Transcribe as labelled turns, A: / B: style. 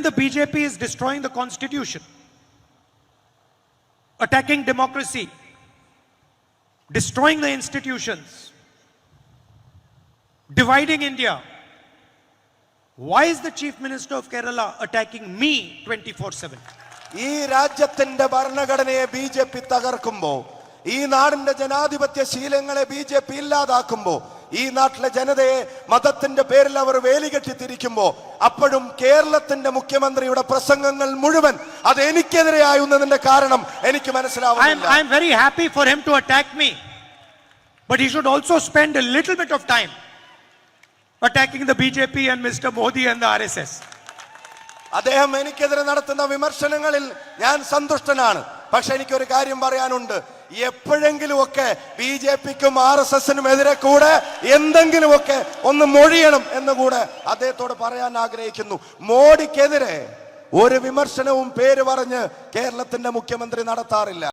A: when the BJP is destroying the constitution, attacking democracy, destroying the institutions, dividing India, why is the Chief Minister of Kerala attacking me 24/7?
B: ഈ രാജ്യത്തിന്റെ ഭരണഘടനയെ BJP തകർക്കുമ്പോ, ഈ നാടിന്റെ ജനാധിപത്യ ശീലങ്ങളെ BJP ഇല്ലാതാക്കുമ്പോ, ഈ നാട്ടിലെ ജനതയെ മതത്തിന്റെ പേരിൽ അവർ വേലികെട്ടി തിരിക്കുമ്പോ, അപ്പോഴും കേരളത്തിന്റെ മുഖ്യമന്ത്രിയുടെ പ്രസംഗങ്ങൾ മുഴുവൻ അത് എനിക്കെതിരെയായുന്നതിന്റെ കാരണം എനിക്ക് മനസ്സിലാവുന്നില്ല.
A: I am very happy for him to attack me, but he should also spend a little bit of time attacking the BJP and Mr. Modi and the RSS.
B: അദ്ദേഹം എനിക്കെതിരെ നടത്തുന്ന വിമർശനങ്ങളിൽ ഞാൻ സന്തുഷ്ടനാണ്. പക്ഷെ എനിക്കൊരു കാര്യം പറയാനുണ്ട്. എപ്പോഴെങ്കിലുമൊക്കെ BJPക്കും RSSനും എതിരെ കൂടെ എന്തെങ്കിലുമൊക്കെ ഒന്ന് മൊഴിയണം എന്നുകൂടെ അദ്ദേഹത്തോട് പറയാൻ ആഗ്രഹിക്കുന്നു. മോഡിക്കെതിരെ ഒരു വിമർശനവും പേര് പറഞ്ഞ് കേരളത്തിന്റെ മുഖ്യമന്ത്രി നടത്താറില്ല.